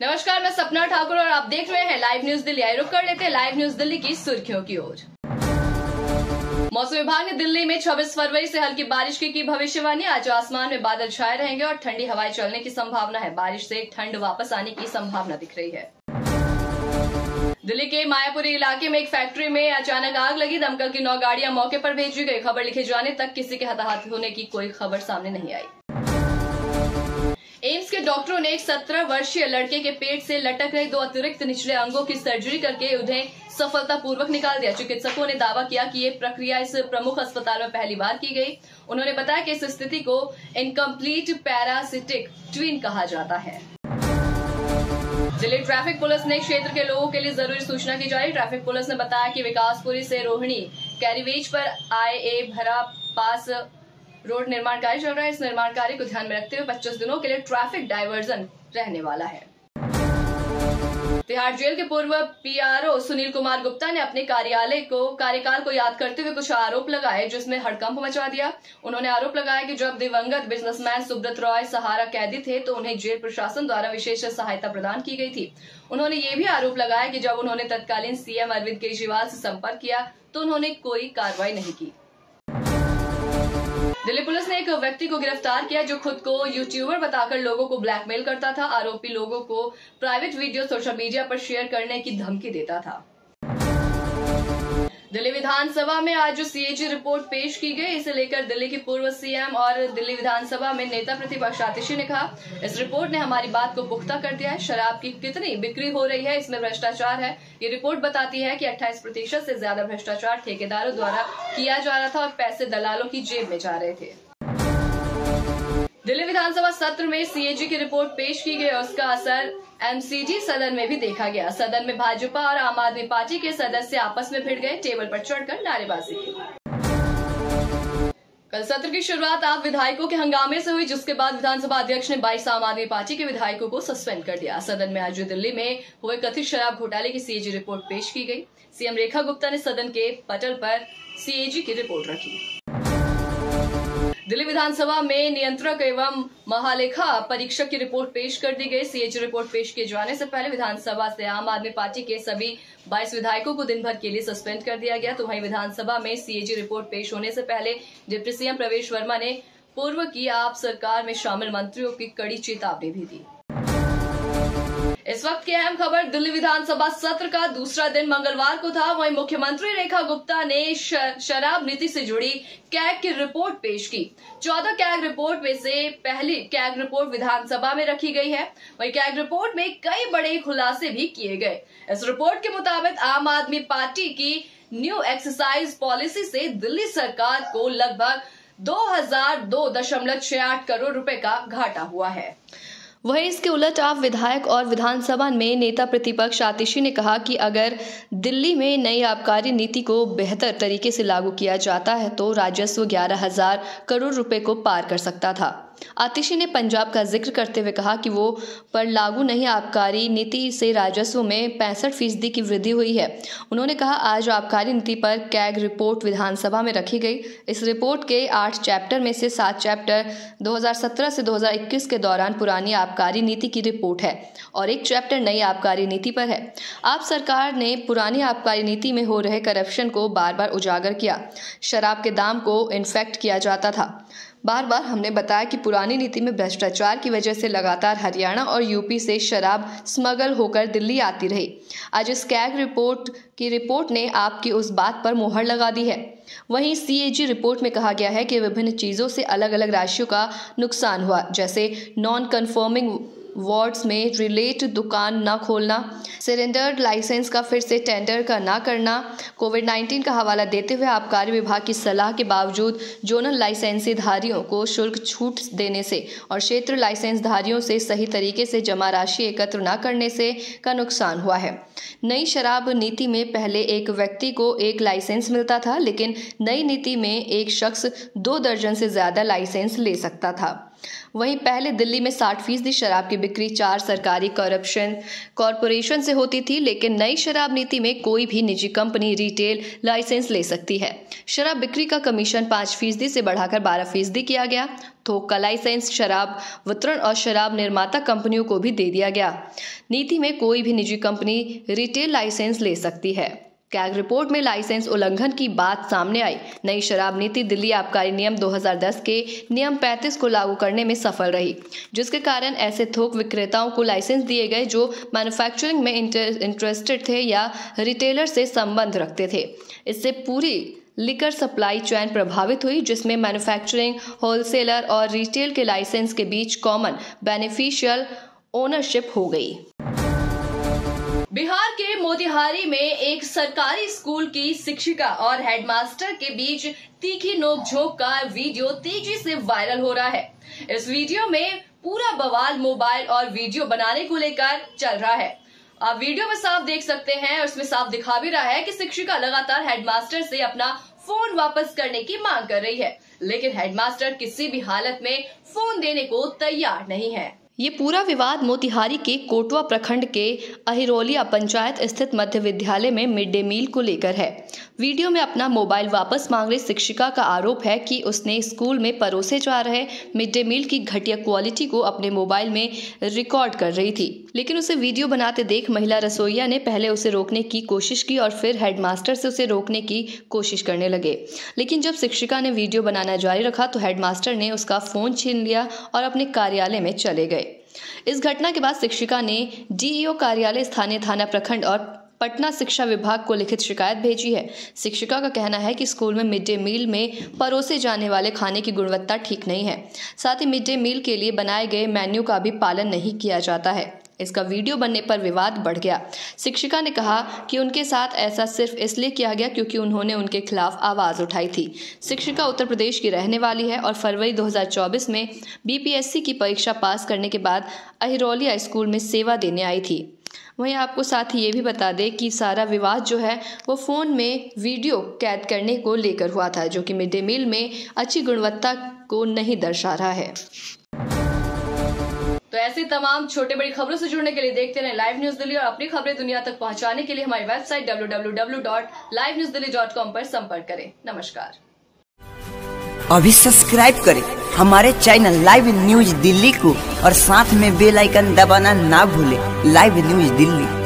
नमस्कार, मैं सपना ठाकुर और आप देख रहे हैं लाइव न्यूज दिल्ली। आइए रुक कर लेते हैं लाइव न्यूज दिल्ली की सुर्खियों की ओर। मौसम विभाग ने दिल्ली में 26 फरवरी से हल्की बारिश की भविष्यवाणी। आज आसमान में बादल छाए रहेंगे और ठंडी हवाएं चलने की संभावना है। बारिश से ठंड वापस आने की संभावना दिख रही है। दिल्ली के मायापुरी इलाके में एक फैक्ट्री में अचानक आग लगी। दमकल की 9 गाड़ियां मौके पर भेजी गई। खबर लिखे जाने तक किसी के हताहत होने की कोई खबर सामने नहीं आई। एम्स के डॉक्टरों ने एक 17 वर्षीय लड़के के पेट से लटक रहे 2 अतिरिक्त निचले अंगों की सर्जरी करके उन्हें सफलतापूर्वक निकाल दिया। चिकित्सकों ने दावा किया कि ये प्रक्रिया इस प्रमुख अस्पताल में पहली बार की गई। उन्होंने बताया कि इस स्थिति को इनकम्प्लीट पैरासिटिक ट्विन कहा जाता है। दिल्ली ट्रैफिक पुलिस ने क्षेत्र के लोगों के लिए जरूरी सूचना की जारी। ट्रैफिक पुलिस ने बताया कि विकासपुरी से रोहिणी कैरीवेज पर आए भरा पास रोड निर्माण कार्य चल रहा है। इस निर्माण कार्य को ध्यान में रखते हुए 25 दिनों के लिए ट्रैफिक डायवर्जन रहने वाला है। तिहाड़ जेल के पूर्व पीआरओ सुनील कुमार गुप्ता ने अपने कार्यकाल को याद करते हुए कुछ आरोप लगाए जिसमें हड़कंप मचा दिया। उन्होंने आरोप लगाया कि जब दिवंगत बिजनेसमैन सुब्रत रॉय सहारा कैदी थे तो उन्हें जेल प्रशासन द्वारा विशेष सहायता प्रदान की गई थी। उन्होंने ये भी आरोप लगाया कि जब उन्होंने तत्कालीन सीएम अरविंद केजरीवाल से संपर्क किया तो उन्होंने कोई कार्रवाई नहीं की। दिल्ली पुलिस ने एक व्यक्ति को गिरफ्तार किया जो खुद को यूट्यूबर बताकर लोगों को ब्लैकमेल करता था। आरोपी लोगों को प्राइवेट वीडियो सोशल मीडिया पर शेयर करने की धमकी देता था। दिल्ली विधानसभा में आज सीएजी रिपोर्ट पेश की गई। इसे लेकर दिल्ली की पूर्व सीएम और दिल्ली विधानसभा में नेता प्रतिपक्ष आतिशी ने कहा, इस रिपोर्ट ने हमारी बात को पुख्ता कर दिया है। शराब की कितनी बिक्री हो रही है, इसमें भ्रष्टाचार है। ये रिपोर्ट बताती है कि 28% से ज्यादा भ्रष्टाचार ठेकेदारों द्वारा किया जा रहा था और पैसे दलालों की जेब में जा रहे थे। दिल्ली विधानसभा सत्र में सीएजी की रिपोर्ट पेश की गई और उसका असर एमसीडी सदन में भी देखा गया। सदन में भाजपा और आम आदमी पार्टी के सदस्य आपस में भिड़ गए, टेबल पर चढ़कर नारेबाजी की। कल सत्र की शुरुआत आप विधायकों के हंगामे से हुई, जिसके बाद विधानसभा अध्यक्ष ने 22 आम आदमी पार्टी के विधायकों को सस्पेंड कर दिया। सदन में आज दिल्ली में हुए कथित शराब घोटाले की सीएजी रिपोर्ट पेश की गई। सीएम रेखा गुप्ता ने सदन के पटल पर सीएजी की रिपोर्ट रखी। दिल्ली विधानसभा में नियंत्रक एवं महालेखा परीक्षक की रिपोर्ट पेश कर दी गई। सीएजी रिपोर्ट पेश किए जाने से पहले विधानसभा से आम आदमी पार्टी के सभी 22 विधायकों को दिन भर के लिए सस्पेंड कर दिया गया। तो वहीं विधानसभा में सीएजी रिपोर्ट पेश होने से पहले डिप्टी सीएम प्रवेश वर्मा ने पूर्व की आप सरकार में शामिल मंत्रियों की कड़ी चेतावनी भी दी। इस वक्त की अहम खबर, दिल्ली विधानसभा सत्र का दूसरा दिन मंगलवार को था। वहीं मुख्यमंत्री रेखा गुप्ता ने शराब नीति से जुड़ी कैग की रिपोर्ट पेश की। 14 कैग रिपोर्ट में से पहली कैग रिपोर्ट विधानसभा में रखी गई है। वहीं कैग रिपोर्ट में कई बड़े खुलासे भी किए गए। इस रिपोर्ट के मुताबिक आम आदमी पार्टी की न्यू एक्साइज पॉलिसी से दिल्ली सरकार को लगभग 2002.68 करोड़ रुपए का घाटा हुआ है। वहीं इसके उलट आप विधायक और विधानसभा में नेता प्रतिपक्ष आतिशी ने कहा कि अगर दिल्ली में नई आबकारी नीति को बेहतर तरीके से लागू किया जाता है तो राजस्व 11,000 करोड़ रुपए को पार कर सकता था। आतिशी ने पंजाब का जिक्र करते हुए कहा कि वो पर लागू नई आबकारी नीति से राजस्व में 65% की वृद्धि हुई है। उन्होंने कहा, आज आबकारी नीति पर कैग रिपोर्ट विधानसभा में रखी गई। इस रिपोर्ट के 8 चैप्टर में से 7 चैप्टर 2017 से 2021 के दौरान पुरानी आबकारी नीति की रिपोर्ट है और 1 चैप्टर नई आबकारी नीति पर है। आप सरकार ने पुरानी आबकारी नीति में हो रहे करप्शन को बार बार उजागर किया। शराब के दाम को इन्फेक्ट किया जाता था। बार बार हमने बताया कि पुरानी नीति में भ्रष्टाचार की वजह से लगातार हरियाणा और यूपी से शराब स्मगल होकर दिल्ली आती रही। आज इस कैग रिपोर्ट ने आपकी उस बात पर मोहर लगा दी है। वहीं सीएजी रिपोर्ट में कहा गया है कि विभिन्न चीज़ों से अलग अलग राशियों का नुकसान हुआ, जैसे नॉन कन्फर्मिंग वार्ड्स में रिलेट दुकान न खोलना, सिलेंडर लाइसेंस का फिर से टेंडर का ना करना, कोविड-19 का हवाला देते हुए आबकारी विभाग की सलाह के बावजूद जोनल लाइसेंसीधारियों को शुल्क छूट देने से और क्षेत्र लाइसेंसधारियों से सही तरीके से जमा राशि एकत्र न करने से का नुकसान हुआ है। नई शराब नीति में पहले एक व्यक्ति को 1 लाइसेंस मिलता था, लेकिन नई नीति में एक शख्स 2 दर्जन से ज्यादा लाइसेंस ले सकता था। वहीं पहले दिल्ली में 60% शराब की बिक्री 4 सरकारी कॉरपोरेशन से होती थी, लेकिन नई शराब नीति में कोई भी निजी कंपनी रिटेल लाइसेंस ले सकती है। शराब बिक्री का कमीशन 5% से बढ़ाकर 12% किया गया। थोक का लाइसेंस शराब वितरण और शराब निर्माता कंपनियों को भी दे दिया गया। नीति में कोई भी निजी कंपनी रिटेल लाइसेंस ले सकती है। कैग रिपोर्ट में लाइसेंस उल्लंघन की बात सामने आई। नई शराब नीति दिल्ली आबकारी नियम 2010 के नियम 35 को लागू करने में सफल रही, जिसके कारण ऐसे थोक विक्रेताओं को लाइसेंस दिए गए जो मैन्युफैक्चरिंग में इंटरेस्टेड थे या रिटेलर से संबंध रखते थे। इससे पूरी लिकर सप्लाई चेन प्रभावित हुई, जिसमें मैन्युफैक्चरिंग, होलसेलर और रिटेल के लाइसेंस के बीच कॉमन बेनिफिशियल ओनरशिप हो गई। बिहार के मोतिहारी में एक सरकारी स्कूल की शिक्षिका और हेडमास्टर के बीच तीखी नोकझोंक का वीडियो तेजी से वायरल हो रहा है। इस वीडियो में पूरा बवाल मोबाइल और वीडियो बनाने को लेकर चल रहा है। आप वीडियो में साफ देख सकते हैं और इसमें साफ दिखा भी रहा है कि शिक्षिका लगातार हेडमास्टर से अपना फोन वापस करने की मांग कर रही है, लेकिन हेडमास्टर किसी भी हालत में फोन देने को तैयार नहीं है। ये पूरा विवाद मोतिहारी के कोटवा प्रखंड के अहिरोलिया पंचायत स्थित मध्य विद्यालय में मिड डे मील को लेकर है। वीडियो में अपना मोबाइल वापस मांग रही शिक्षिका का आरोप है कि उसने स्कूल में परोसे जा रहे मिड डे मील की घटिया क्वालिटी को अपने मोबाइल में रिकॉर्ड कर रही थी, लेकिन उसे वीडियो बनाते देख महिला रसोइया ने पहले उसे रोकने की कोशिश की और फिर हेडमास्टर से उसे रोकने की कोशिश करने लगे। लेकिन जब शिक्षिका ने वीडियो बनाना जारी रखा तो हेडमास्टर ने उसका फोन छीन लिया और अपने कार्यालय में चले गए। इस घटना के बाद शिक्षिका ने डीईओ कार्यालय, स्थानीय थाना प्रखंड और पटना शिक्षा विभाग को लिखित शिकायत भेजी है। शिक्षिका का कहना है कि स्कूल में मिड डे मील में परोसे जाने वाले खाने की गुणवत्ता ठीक नहीं है, साथ ही मिड डे मील के लिए बनाए गए मेन्यू का भी पालन नहीं किया जाता है। इसका वीडियो बनने पर विवाद बढ़ गया। शिक्षिका ने कहा कि उनके साथ ऐसा सिर्फ इसलिए किया गया क्योंकि उन्होंने उनके खिलाफ आवाज उठाई थी। शिक्षिका उत्तर प्रदेश की रहने वाली है और फरवरी 2024 में बीपीएससी की परीक्षा पास करने के बाद अहिरोलिया स्कूल में सेवा देने आई थी। वहीं आपको साथ ही ये भी बता दें कि सारा विवाद जो है वो फ़ोन में वीडियो कैद करने को लेकर हुआ था, जो कि मिड डे मील में अच्छी गुणवत्ता को नहीं दर्शा रहा है। तो ऐसी तमाम छोटे बड़ी खबरों से जुड़ने के लिए देखते रहें लाइव न्यूज दिल्ली और अपनी खबरें दुनिया तक पहुंचाने के लिए हमारी वेबसाइट www.livenewsdelhi.com पर संपर्क करें। नमस्कार। अभी सब्सक्राइब करें हमारे चैनल लाइव न्यूज दिल्ली को और साथ में बेल आइकन दबाना ना भूलें। Live news Delhi.